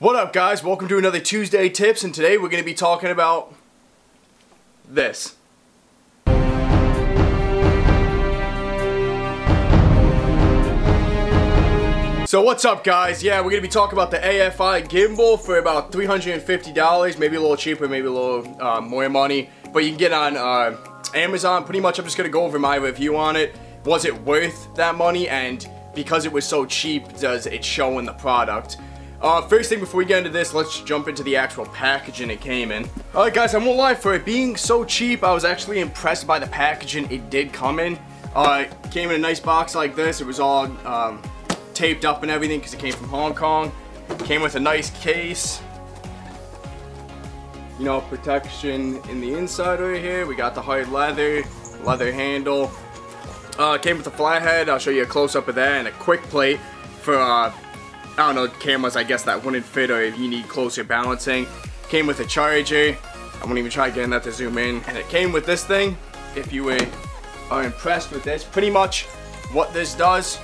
What up, guys? Welcome to another Tuesday Tips, and today we're going to be talking about this. So what's up, guys? Yeah, we're going to be talking about the AFI gimbal for about $350, maybe a little cheaper, maybe a little more money, but you can get on Amazon. Pretty much I'm just going to go over my review on it. Was it worth that money? And because it was so cheap, does it show in the product? First thing before we get into this, let's jump into the actual packaging it came in. Alright guys, I won't lie, for it being so cheap, I was actually impressed by the packaging it did come in. It came in a nice box like this. It was all taped up and everything because it came from Hong Kong. Came with a nice case. You know, protection in the inside right here. We got the hard leather handle. Came with a flathead. I'll show you a close-up of that, and a quick plate for I don't know, cameras I guess that wouldn't fit, or if you need closer balancing. Came with a charger. I won't even try getting that to zoom in. And it came with this thing. If you are impressed with this, pretty much what this does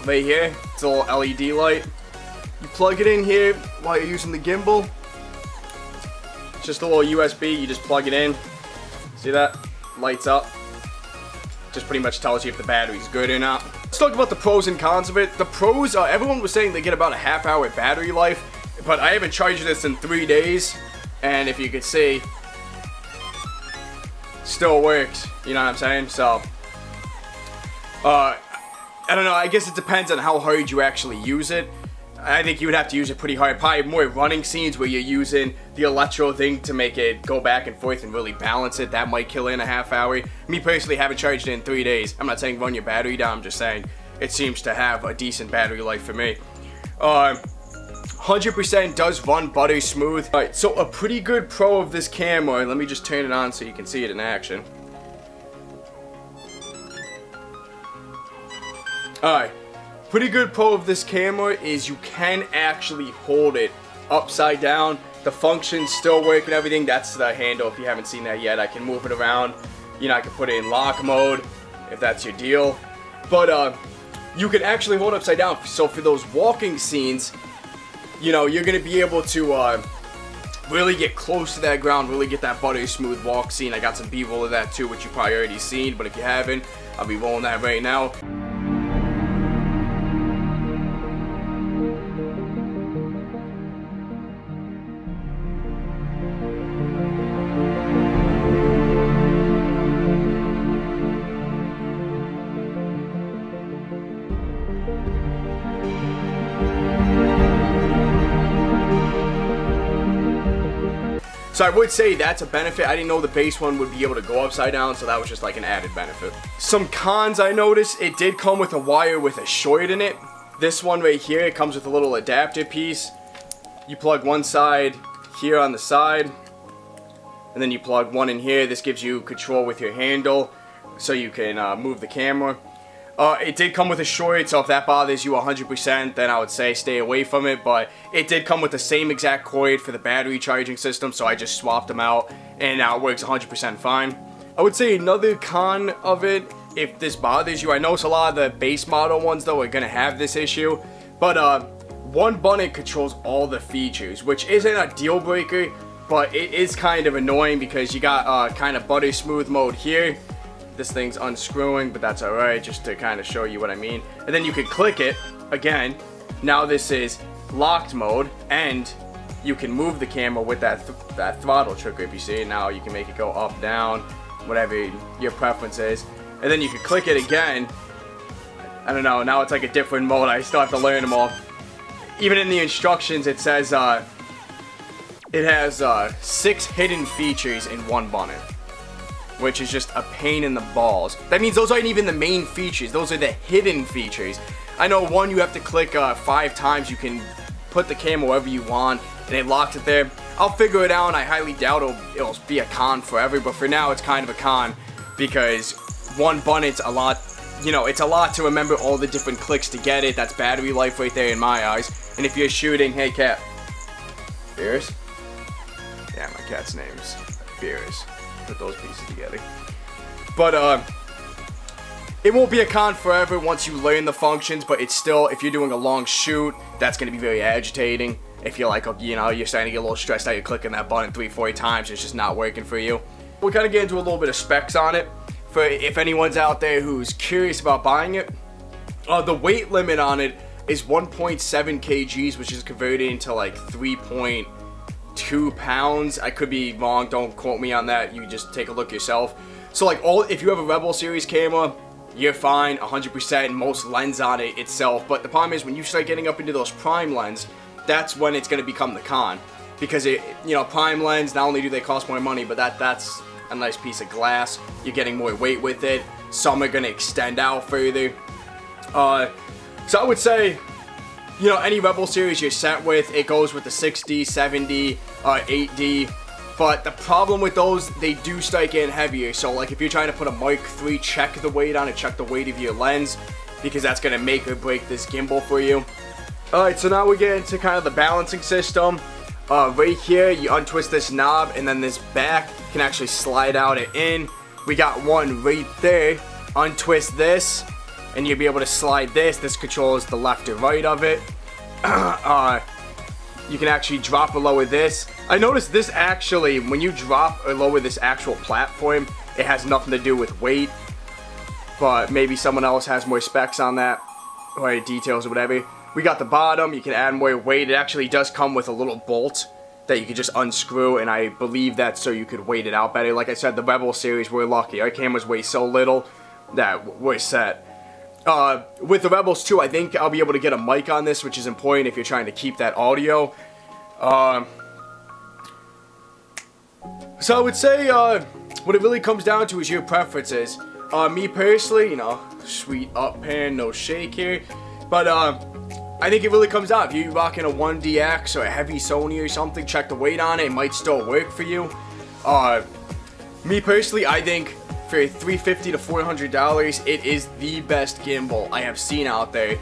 right here, it's a little LED light. You plug it in here while you're using the gimbal. It's just a little USB. You just plug it in. See that? Lights up. Just pretty much tells you if the battery's good or not. Let's talk about the pros and cons of it. The pros, everyone was saying they get about a half-hour battery life, but I haven't charged this in 3 days, and if you could see, still works. You know what I'm saying? So, I don't know. I guess it depends on how hard you actually use it. I think you would have to use it pretty hard. Probably more running scenes where you're using the electro thing to make it go back and forth and really balance it. That might kill in a half hour. Me personally haven't charged it in 3 days. I'm not saying run your battery down. I'm just saying it seems to have a decent battery life for me. 100% does run butter smooth. Alright, so a pretty good pro of this camera. Let me just turn it on so you can see it in action. Alright. Pretty good pro of this camera is you can actually hold it upside down. The functions still work and everything. That's the handle. If you haven't seen that yet, I can move it around. You know, I can put it in lock mode if that's your deal. But you can actually hold it upside down. So for those walking scenes, you know, you're gonna be able to really get close to that ground, really get that buttery smooth walk scene. I got some B-roll of that too, which you probably already seen. But if you haven't, I'll be rolling that right now. So I would say that's a benefit. I didn't know the base one would be able to go upside down, so that was just like an added benefit. Some cons I noticed, it did come with a wire with a short in it. This one right here, it comes with a little adapter piece. You plug one side here on the side, and then you plug one in here. This gives you control with your handle, so you can move the camera. It did come with a short, so if that bothers you 100%, then I would say stay away from it, but it did come with the same exact cord for the battery charging system, so I just swapped them out, and now it works 100% fine. I would say another con of it, if this bothers you, I know it's a lot of the base model ones, though, are going to have this issue, but one button controls all the features, which isn't a deal breaker, but it is kind of annoying because you got kind of butter smooth mode here. This thing's unscrewing, but that's alright, just to kind of show you what I mean. And then you can click it again. Now this is locked mode, and you can move the camera with that throttle trigger. If you see it now, you can make it go up, down, whatever your preference is. And then you can click it again. I don't know, now it's like a different mode. I still have to learn them all. Even in the instructions, it says it has 6 hidden features in one button, which is just a pain in the balls. That means those aren't even the main features. Those are the hidden features. I know one you have to click 5 times. You can put the camera wherever you want, and it locks it there. I'll figure it out, and I highly doubt it'll be a con forever, but for now it's kind of a con because one button, it's a lot, you know, it's a lot to remember all the different clicks to get it. That's battery life right there in my eyes. And if you're shooting, hey cat, Beers? Yeah, my cat's name's Beers. Put those pieces together. But it won't be a con forever once you learn the functions, but it's still, if you're doing a long shoot, that's going to be very agitating. if you're like, you know, you're starting to get a little stressed out, you're clicking that button 3-4 times, it's just not working for you. We'll kind of get into a little bit of specs on it for if anyone's out there who's curious about buying it. The weight limit on it is 1.7 kgs, which is converted into like 3.2 pounds. I could be wrong, don't quote me on that, you just take a look yourself. So like if you have a Rebel series camera, you're fine, 100%, most lens on it itself. But the problem is when you start getting up into those prime lens, that's when it's going to become the con. Because you know, prime lens, not only do they cost more money, but that's a nice piece of glass. You're getting more weight with it. Some are going to extend out further. So I would say, you know, any Rebel series you're set with, it goes with the 6D, 7D, 8D. But the problem with those, they do start getting heavier. So like if you're trying to put a Mark III, check the weight on it, check the weight of your lens, because that's going to make or break this gimbal for you. Alright, so now we get into kind of the balancing system. Right here, you untwist this knob, and then this back can actually slide out and in. We got one right there. Untwist this, and you'll be able to slide this. This controls the left or right of it. You can actually drop or lower this. I noticed this actually, when you drop or lower this actual platform, it has nothing to do with weight. But maybe someone else has more specs on that, or details or whatever. We got the bottom, you can add more weight. It actually does come with a little bolt that you can just unscrew, and I believe that's so you could weight it out better. Like I said, the Rebel series, we're lucky. Our cameras weigh so little that we're set. With the Rebels too, I think I'll be able to get a mic on this, which is important if you're trying to keep that audio. So I would say what it really comes down to is your preferences. Me personally, you know, sweet up pan, no shake here, but I think it really comes down. If you're rocking a 1DX or a heavy Sony or something, check the weight on it, it might still work for you. Me personally, I think for $350 to $400, it is the best gimbal I have seen out there.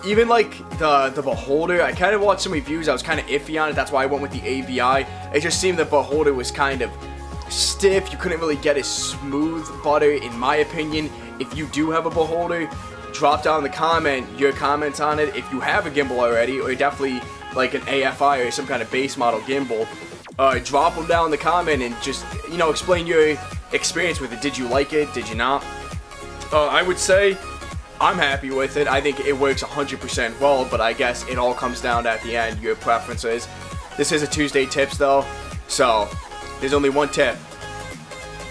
Even like the Beholder, I kind of watched some reviews, I was kind of iffy on it, that's why I went with the AVI. It just seemed the Beholder was kind of stiff, you couldn't really get a smooth butter in my opinion. If you do have a Beholder, drop down your comments on it. If you have a gimbal already, or definitely like an AFI or some kind of base model gimbal, drop them down in the comment and just, you know, explain your experience with it. Did you like it? Did you not? I would say I'm happy with it. I think it works 100% well, but I guess it all comes down to, at the end, your preferences. This is a Tuesday tips though, so there's only one tip.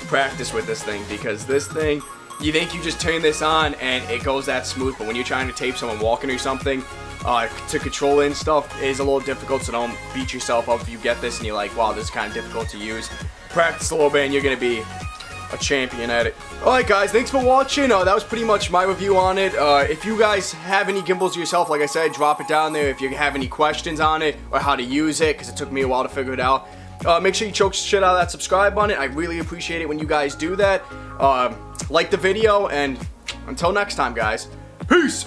Practice with this thing, because this thing, you think you just turn this on and it goes that smooth, but when you're trying to tape someone walking or something, to control it and stuff, it is a little difficult, so don't beat yourself up if you get this and you're like, wow, this is kind of difficult to use. Practice a little bit and you're going to be a champion at it. Alright guys, thanks for watching. That was pretty much my review on it. If you guys have any gimbals yourself, like I said, drop it down there if you have any questions on it or how to use it, because it took me a while to figure it out. Make sure you choke shit out of that subscribe button. I really appreciate it when you guys do that. Like the video, and until next time guys, peace!